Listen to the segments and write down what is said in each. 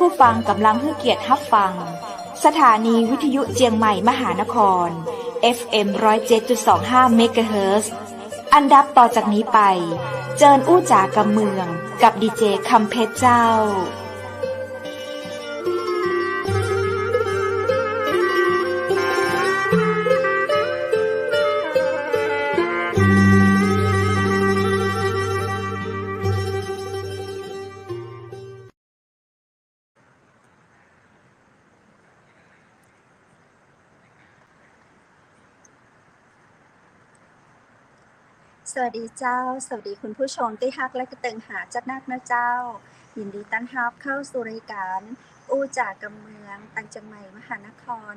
ผู้ฟังกำลังให้เกียรติรับฟังสถานีวิทยุเจียงใหม่มหานคร FM 107.25 เมกะเฮิรตซ์อันดับต่อจากนี้ไปเจิญอู้จ๋ากำเมืองกับดีเจคำเพชรเจ้าสวัสดีเจ้าสวัสดีคุณผู้ชมที่ฮักและกระเติงหาจัดนักนะเจ้ายินดีต้อนรับเข้าสู่รายการอู้จากกำเมืองตังจังใหม่มหานคร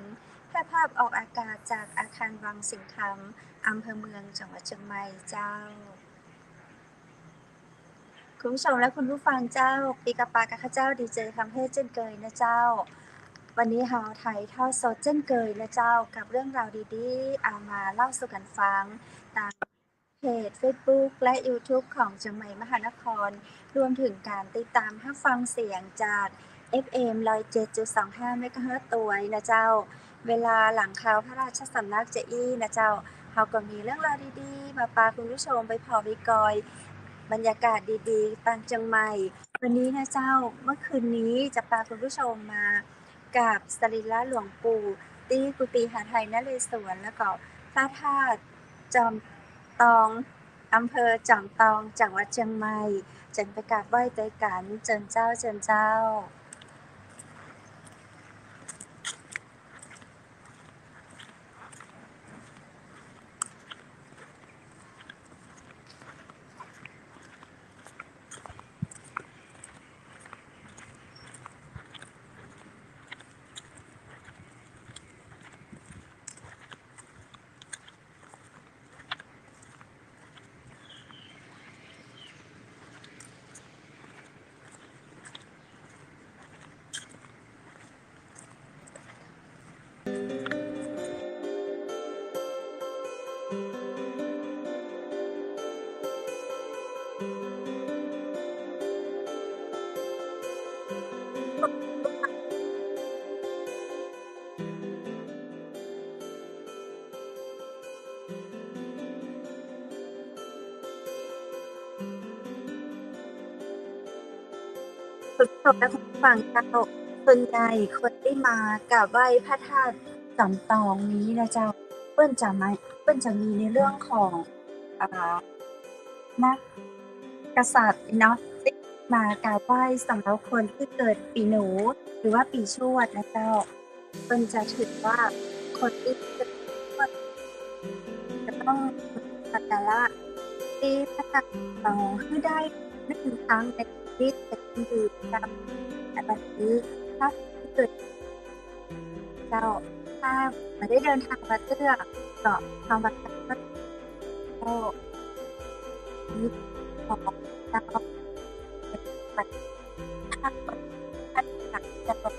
แพร่ภาพออกอากาศจากอาคารวังสิงห์คำอำเภอเมืองจังหวัดเชียงใหม่เจ้าคุณผู้ชมและคุณผู้ฟังเจ้าปีกะปากับข้าเจ้าดีเจคำเพชรเช่นเคยนะเจ้าวันนี้เฮาไทยทอดสดเช่นเคยนะเจ้ากับเรื่องราวดีๆเอามาเล่าสู่กันฟังตามเพจ Facebook และ YouTube ของเชียงใหม่มหานครรวมถึงการติดตามรับฟังเสียงจาก FM 107.25 เมกะเฮิรตซ์ตัวนะเจ้าเวลาหลังข่าวพระราชสำนักจะอี้นะเจ้าเฮาก็มีเรื่องราวดีๆมาฝากคุณผู้ชมไปพอวิกอยบรรยากาศดีๆต่างเชียงใหม่วันนี้นะเจ้าเมื่อคืนนี้จะพาคุณผู้ชมมากับสรีระหลวงปู่ที่กุฏิหาไทยนเรศวรแล้วก็พระธาตุจอมตองอำเภอจอมตองจังหวัดเชียงใหม่เจิญไปกราบไหว้ใจกันเจิญเจ้าเจิญเจ้าคุณผู้ชมและคุณผู้ฟังเจ้าส่วนใหญ่คนที่มากราบไหว้พระธาตุจอมตองนี้นะเจ้าเปิ้นจะมีในเรื่องของอ่านักกษัตริย์เนาะที่มากราบไหว้สำหรับคนที่เกิดปีหนูหรือว่าปีชวดนะเจ้าเปิ้นจะถือว่าคนที่เกิดปีชวดจะต้องสักการะที่พระธาตุจอมตองให้ได้1ครั้งในชีวิตจะคือกับแต่บัดนี้ถ้าเกิดเจ้าถ้าไม่ได้เดินทางมาเทื่อก็ทางวัดก็มีของเจ้าเป็นถ้าถ้าหลังจะตก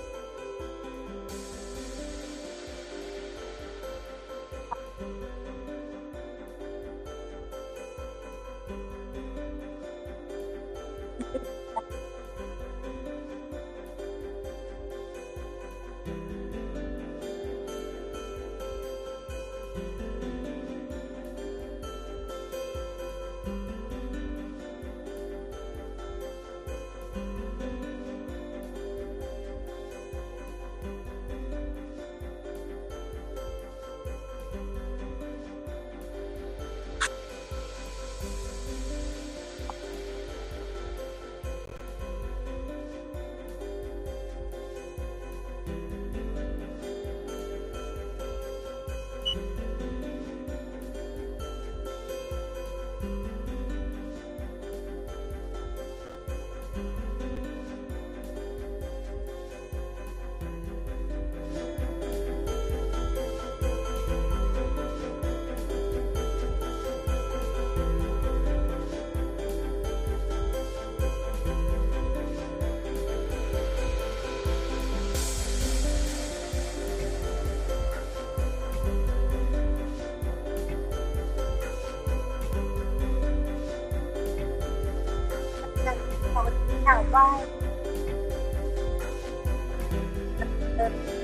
ค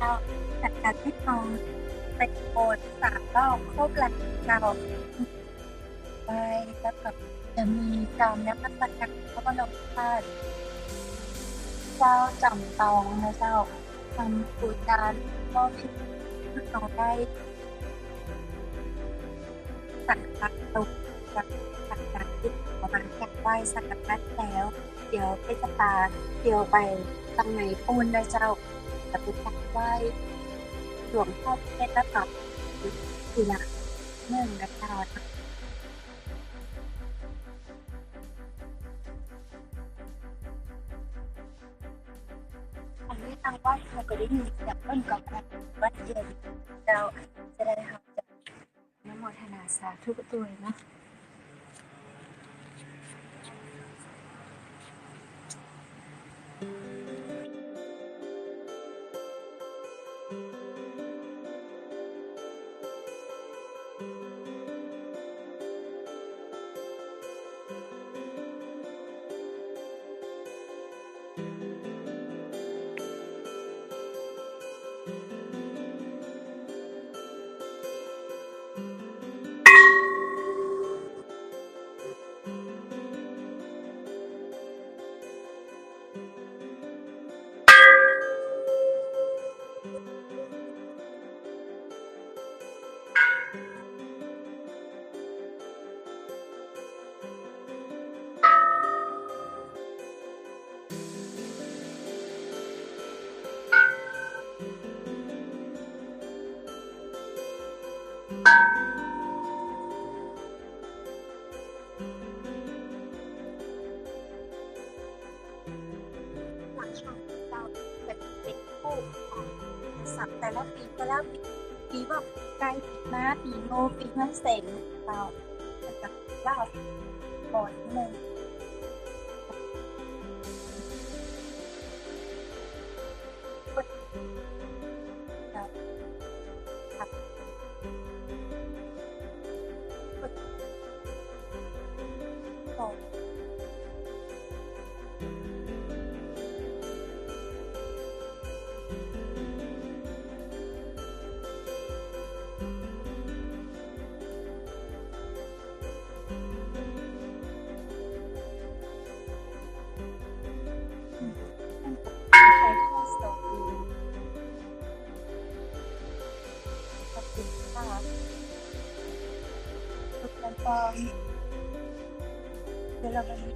จ้าจัดการให้น้องไปโบสถ์3 รอบครบแล้วเจ้าไปแล้วก็จะมีการนมัสการพระบรมธาตุเจ้าจำตองนะเจ้าทำบูชาก็พิธีให้น้องได้สักการะตรงกับสักการะที่ประมาณจากไหว้สักการะแล้ว เดี๋ยวไปสปาเดี๋ยวไปตังไหนปูนนะเจ้าจะไปจัดไหว้หลวงพ่อเพชรแล้วก็ทีละหนึ่งนะเจ้าอันนี้ทางวัดเขาก็ได้ยินเสียงเปิ้นกับวัดเย็นเจ้าจะได้ทำจากนโมทนาสาธุตัวนะ หลังช่วงเราเป็นคู่ของสัตว์แต่ละปีก็แล้วปีแบบไก่ปีม้าปีโง่ปีมะเส็งเราจะกับเล่าก่อนหนึ่งเราขับก่อน ใช้โทรศัพท์ดูขอบคุณค่ะคุณกันตอนเดี๋ยวเราไปดู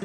เ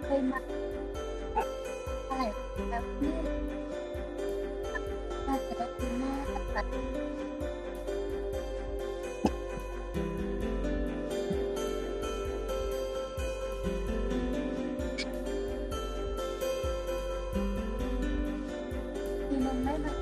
คยมาอะไรแบบนี้น่าจะได้ดีมากแต่ที่มันไม่มา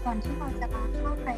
ก่อนที่เราจะเข้าไป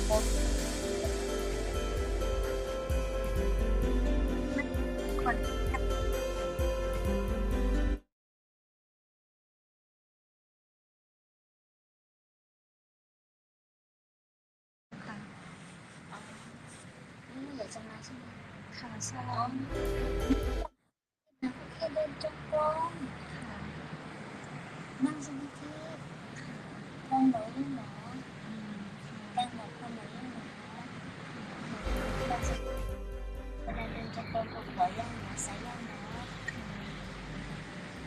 ก่อนค่ะอยากจะมาใช่ไหมค่ะใช่แค่เดินจงกรมนั่งสมาธิมองหมอยิ่งหมอตั้งหมอคนหมอยิ่งหมอเราจะเวลาเดินจงกรมก็ขอย่างหมอสายย่างหมอ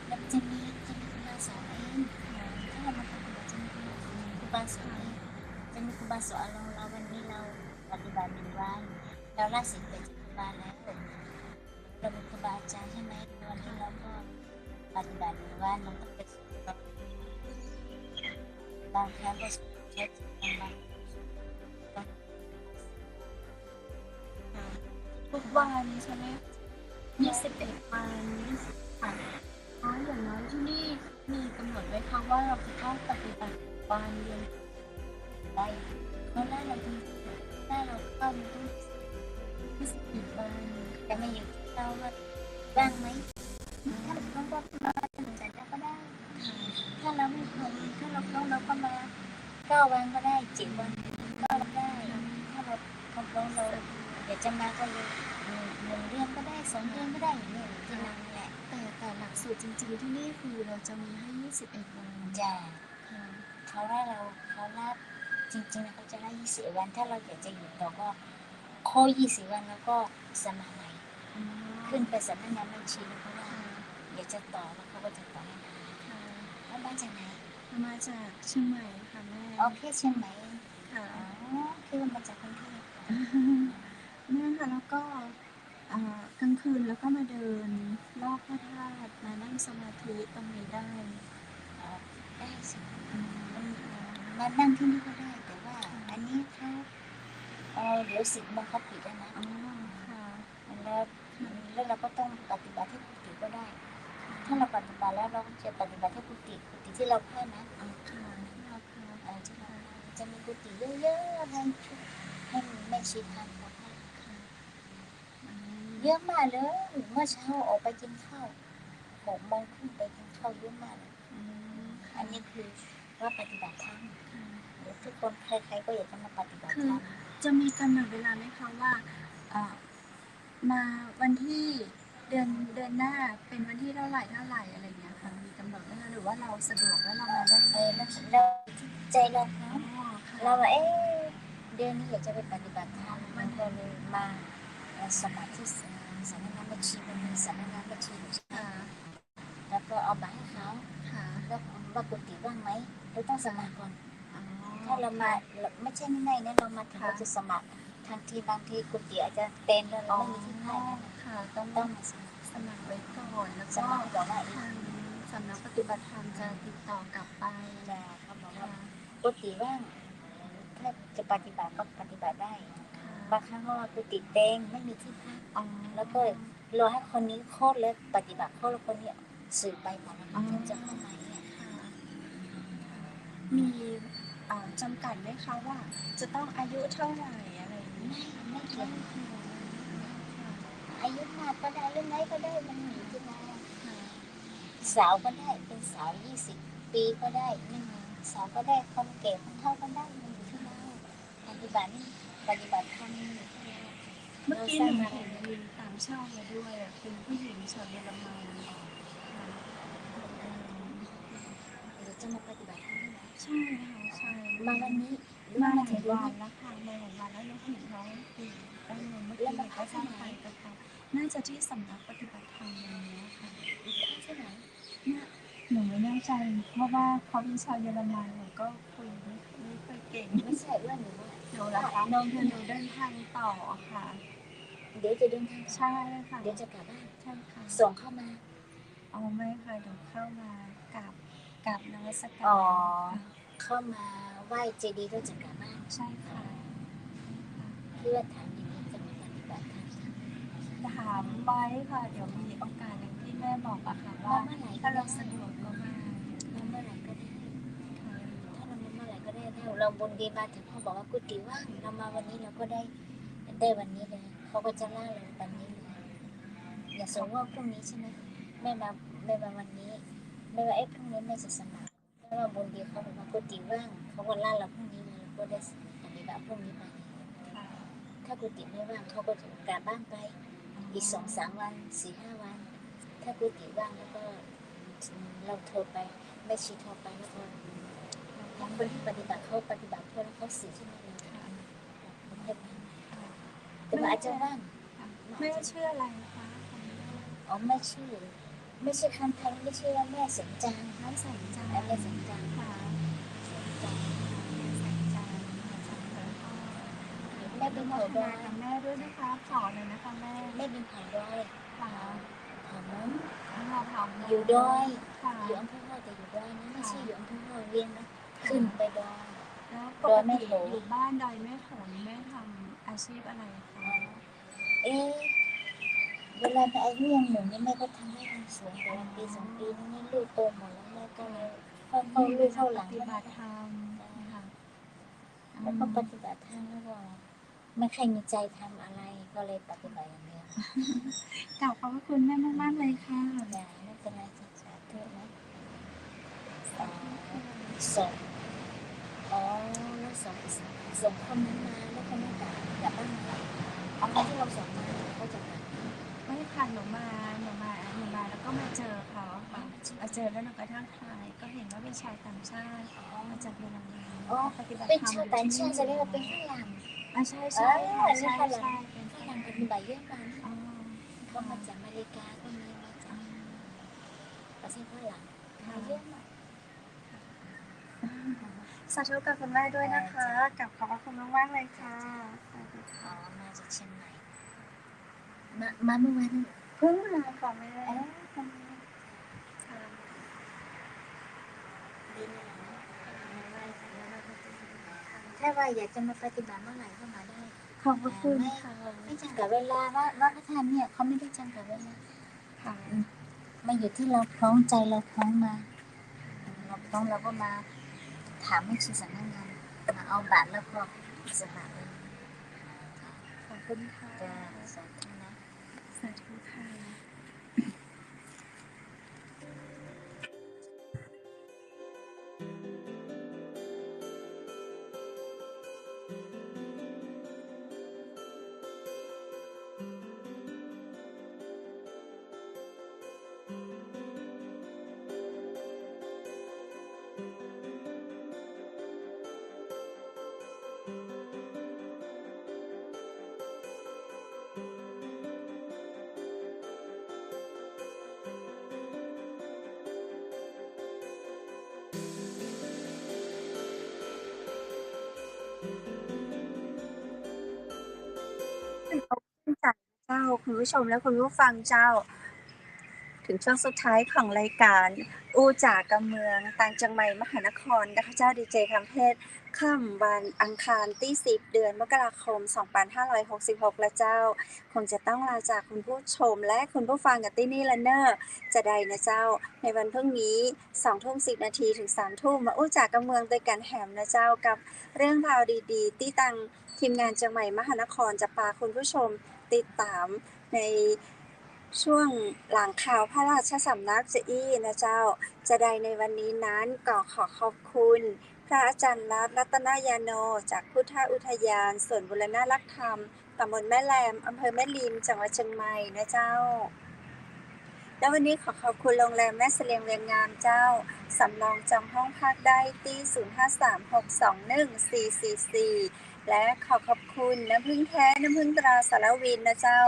แล้วจะมีครูบาสอนเองถ้าเรามาทำจะมีครูบาสอนเองจะมีครูบาสอนเราวันนี้เราปฏิบัติ1 วันเราละศีลเป็นครูบาแล้วเราเป็นครูบาอาจารย์ใช่ไหมวันนี้เราก็ปฏิบัติ1 วันเราต้องไปบางครั้งก็ใช้บางทุกวันใช่ไหม21 วันอย่างน้อยที่นี่มีกำหนดไว้ค่ะว่าเราจะต้องปฏิบัติวันเดือนได้เพราะแรกเราต้องเข้ามาต้อง21 วันแต่ไม่อยู่ที่เราว่าว่างไหมถ้าเราต้องว่ามา1 สัปดาห์ก็ได้ถ้าเราไม่พร้อมถ้าเราพร้อมเราก็มา9 วันก็ได้7 วันก็ได้ถ้าเราพร้อมเราเดี๋ยวจะมาก็เลย1 เดือนก็ได้2 เดือนก็ได้อย่างนี้ที่นั่นแหละแต่หลักสูตรจริงๆที่นี่คือเราจะมีให้21 วันจ้ะเขาละจริงๆนะเขาจะได้21 วันถ้าเราอยากจะหยุดเราก็ ครบ20 วันแล้วก็สมัครใหม่ อ๋อ ขึ้นไปสำนักงานบัญชีแล้วก็ว่าอยากจะต่อแล้วเขาก็จะต่อให้นะ ค่ะ แล้วบ้านจากไหน มาจากเชียงใหม่ค่ะแม่ อ๋อแค่เชียงใหม่ ค่ะ อ๋อคือว่ามาจากกรุงเทพ แม่ค่ะแล้วก็กลางคืนแล้วก็มาเดินรอบพระธาตุมานั่งสมาธิตรงนี้ได้ อ๋อได้สิ อืม มานั่งที่นี่ก็ได้แต่ว่าอันนี้เขาเดี๋ยว10 โมงเขาปิดแล้วนะ อ๋อค่ะ แล้วเราก็ต้องปฏิบัติที่กุฏิก็ได้ ถ้าเราปฏิบัติแล้วเราก็จะปฏิบัติที่กุฏิที่เราเข้านะ อ๋อค่ะที่เราค่ะ ที่เราจะมีกุฏิเยอะๆให้แม่ชีทำเขาให้ อืม เยอะมากเลยเมื่อเช้าออกไปกินข้าว6 โมงครึ่งไปกินข้าวเยอะมากเลย อืม อันนี้คือว่าปฏิบัติธรรม ค่ะ เดี๋ยวทุกคนใครๆก็อยากจะมาปฏิบัติ คื ธร อ รม จะมีกำหนดเวลาไหมคะว่ามาวันที่เดือนหน้าเป็นวันที่เท่าไหร่อะไรอย่างเงี้ยค่ะมีกำหนดไหมคะหรือว่าเราสะดวกแล้วเรามาได้เลย แล้วเราที่ใจเรา อ๋ เนาะ อค่ะ เราเดือนนี้อยากจะไปปฏิบัติธรรมมันก็เลยมาสมัครที่สำนักงานบัญชีมันมีสำนักงานบัญชีอยู่ใช่ไหม ค่ะ แล้วก็เอามาให้เขา ค่ะ แล้วว่ากุฏิว่างไหมเราต้องสมัครก่อน อ๋อ ถ้าเรามาไม่ใช่ง่ายๆนะเรามาถึงเราจะสมัครทางที่บางทีกุฏิอาจจะเต็มแล้วเราไม่มีที่ให้นะ ค่ะต้อง ต้องมาสมัคร สมัครไว้ก่อนแล้ว ส ก็ มัครบอกว่า ทางสำนักปฏิบัติธรรมจะติดต่อกลับไป เขาบอก ค่ะ ว่ากุฏิว่างถ้าจะปฏิบัติก็ปฏิบัติได้ บางครั้งก็กุฏิเต็มไม่มีที่พัก อ๋อ แล้วก็รอให้คนนี้คลอดแล้วปฏิบัติคลอดแล้วคนนี้สื่อไปหมดแล้วถึงจะเข้ามาเนี่ย ค่ะมีจำกัดไหมคะว่า จะต้องอายุเท่าไหร่อะไรอย่างนี้ ไม่เกี่ยวอายุมากก็ได้อายุน้อยก็ได้มันอยู่ที่เรา ค่ะ สาวก็ได้เป็นสาว20 ปีก็ได้สาวก็ได้คนแก่คนเฒ่าก็ได้มันอยู่ที่เราปฏิบัติธรรมอยู่ที่เรา เมื่อกี้หนูเห็นมีต่างชาติมาด้วยอะเป็นผู้หญิงชาวเยอรมันค่ะ เดี๋ยวจะมาปฏิบัติธรรมที่ไหน ใช่ค่ะใช่ มาวันนี้หรือ มา ว่า ห มา ลา ถึ ย งวั วัน น นี้ แล้วค่ะมาหลายวันแล้วเราเห็นเขาอยู่ด้านนู้นเมื่อกี้ก็สร้างไปกับเขาน่าจะที่สำนักปฏิบัติธรรมอะไรเงี้ยค่ะ ที่ไหน เนี่ยหนูไม่แน่ใจเพราะว่าเขาเป็นชาวเยอรมันหนูก็คุยไม่ค่อยเก่ง ไม่ใช่ว่าหนูว่า หนูละคะน้องหนูเดินทางต่อค่ะ เดี๋ยวจะเดินทาง ใช่ค่ะ เดี๋ยวจะกลับบ้าน ใช่ค่ะ ส่งเข้ามา เอาไม่ค่ะเดี๋ยวเข้ามากราบนมัสการ อ๋อ ค่ะ เข้ามาไหว้เจดีย์แล้วจะกลับบ้าน ใช่ค่ะ ที่ว่าถามอย่างนี้จะมาปฏิบัติธรรม ถามไว้ค่ะเดี๋ยวมีโอกาสอย่างที่แม่บอกอะค่ะว่าถ้าเราสะดวกก็มา มาเมื่อไหร่ก็ได้ ค่ะ ถ้าเรามาเมื่อไหร่ก็ได้ถ้าเราบนดีมาถึงพ่อบอกว่ากุฏิว่างเรามาวันนี้เราก็ได้วันนี้เลยเขาก็จะล่าเลยวันนี้เลยอย่าสมมติว่าพรุ่งนี้ใช่ไหมแม่มาวันนี้แม่ว่าพรุ่งนี้แม่จะสมัครถ้าเราบนดีเขาบอกว่ากุฏิว่างเขาก็ล่าเราพรุ่งนี้เลยก็ได้ปฏิบัติพรุ่งนี้ไป ค่ะ ถ้ากุฏิไม่ว่างเขาก็จะกลับบ้านไปอีก2-3 วัน4-5 วัน ถ้ากุฏิว่างแล้วก็เราโทรไปแม่ชีโทรไปแล้วก็คนที่ปฏิบัติเขาปฏิบัติเพื่อแล้วเขาเสียชีวิตเลยค่ะให้ไปแต่ว่าอาจจะว่าง แม่ชื่ออะไรคะ อ๋อไม่ชื่อคำไทยไม่ชื่อว่าแม่สนจาง แม่แสงจันทร์ แม่สนจาง ค่ะ สนจาง แสงจันทร์ค่ะ แม่เป็น ขอ เผ่า บ ด คุ อย ณแม่ด้วยนะคะขอเลยนะคะแม่ แม่เป็นเผ่าดอย ค่ะ เผ่าม้ง เราทำ อยู่ดอย ค่ะ อยู่อำเภอฮอแต่อยู่ดอยนะไม่ใช่อยู่อำเภอฮอเวียงนะขึ้นไปดอย แล้วป ดอก ยแม่ ติ โถ อยู่บ้านดอยแม่โถนี่แม่ทำอาชีพอะไรคะ เวลาไปอายุยังหนุ่มนี่แม่ก็ทำให้ทำสวนแต่ว่าปี2 ปีนี่ลูกโตหมดแล้วแม่ก็เลยเข้าลูกเข้าหลัง ปฏิบัติธรรมค่ะ แล้วก็ปฏิบัติธรรมแล้วก็ไม่ใครมีใจทำอะไรก็เลยปฏิบัติอย่างเดียว กราบขอบพระคุณแม่มากๆเลยค่ะ อย่าไม่เป็นไรจะสาธุนะส่งแล้วส่งคนนั้นมาแล้วคนนั้นกลับบ้านมาเอาคนที่เราส่งมาเขาจะกลับ ไม่ค่ะหนูมาแล้วก็มาเจอเขาค่ะมาเจอแล้วหนูก็ทักทายก็เห็นว่าเป็นชาวต่างชาติมาจากเยอรมัน อ๋อ ปฏิบัติ เป็น ธรรม ชาวต่างชาติจะเรียกว่าเป็นฝรั่ง ใช่ ใช่ ใช่ ใช่ ใช่ ฝรั่ง ใช่ ฝรั่งเป็นใบเยอะมากนะเขามาจากอเมริกาก็มีมาจากประเทศฝรั่งมาเยอะมาก สาธุกับคุณแม่ด้วยนะคะกับขอบพระคุณมากๆเลยค่ะ อ๋อมาจากเชียงใหม่มาเมื่อวานนี้ เพิ่งมาค่ะแม่ ดีนะถ้าว่าอยากจะมาปฏิบัติเมื่อไหร่ก็มาได้ ขอบพระคุณค่ะ ไม่จำกัดเวลาว่าพระท่านเนี่ยเขาไม่ได้จำกัดเวลา ค่ะ มาอยู่ที่เราพร้อมใจเราพร้อมมาเราพร้อมเราก็มาถามให้ชี้สำนักงานมาเอาบัตรแล้วก็สมัครเลย ขอบคุณค่ะ จะสาธุนะ สาธุค่ะ จากเจ้าคุณผู้ชมและคุณผู้ฟังเจ้า ถึงช่วงสุดท้ายของรายการอู้จากกำเมืองต่างจังใหม่มหานครนะคะเจ้าดีเจคำเพชรค่ำวันอังคารที่10 เดือนมกราคม 2566 และเจ้าคงจะต้องลาจากคุณผู้ชมและคุณผู้ฟังกันที่นี่ละเนอะจะได้นะเจ้าในวันพรุ่งนี้ 20:10 นาทีถึง 3 ทุ่มมาอู้จากกำเมืองโดยกันแหมนะเจ้ากับเรื่องราวดีๆที่ตั้งทีมงานจังใหม่มหานครจะพาคุณผู้ชมติดตามในช่วงหลังข่าวพระราชสำนักจะอี้นะเจ้าจะได้ในวันนี้นั้นก็ขอขอบคุณพระอาจารย์รัตนยาโนจากพุทธอุทยานสวนบุรณรักธรรมตำบลแม่แลมอำเภอแม่ริมจังหวัดเชียงใหม่นะเจ้าแล้ววันนี้ขอขอบคุณโรงแรมแม่เสลียงเวียงงามเจ้าสำรองจองห้องพักได้ที่0536214444และขอขอบคุณน้ำผึ้งแท้น้ำผึ้งตราสารวินนะเจ้า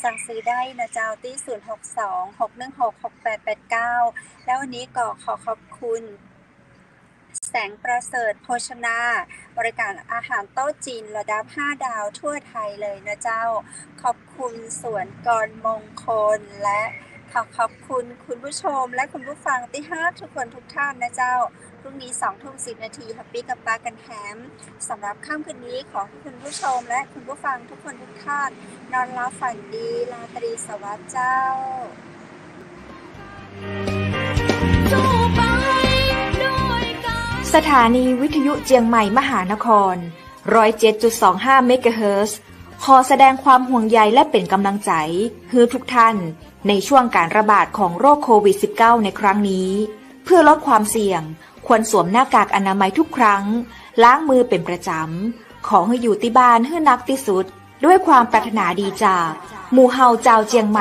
สั่งซื้อได้นะเจ้าที่0626166889แล้ววันนี้ก็ขอขอบคุณแสงประเสริฐโภชนาบริการอาหารโต๊ะจีนระดับ5 ดาวทั่วไทยเลยนะเจ้าขอบคุณสวนกรมงคลและขอบคุณคุณผู้ชมและคุณผู้ฟังที่ฮักทุกคนทุกท่านนะเจ้าพรุ่งนี้ 20:10 นาทีแฮปปี้กับปากันแฮมสำหรับค่ำคืนนี้ขอให้คุณผู้ชมและคุณผู้ฟังทุกคนทุกท่านนอนหลับฝันดีราตรีสวัสดิ์เจ้าสถานีวิทยุเจียงใหม่มหานคร 107.25 เมกะเฮิรตซ์ขอแสดงความห่วงใยและเป็นกำลังใจให้ทุกท่านในช่วงการระบาดของโรคโควิด -19 ในครั้งนี้เพื่อลดความเสี่ยงควรสวมหน้ากากอนามัยทุกครั้งล้างมือเป็นประจำขอให้อยู่ที่บ้านให้นักที่สุดด้วยความปรารถนาดีจากหมู่เฮาเจ้าเจียงใหม่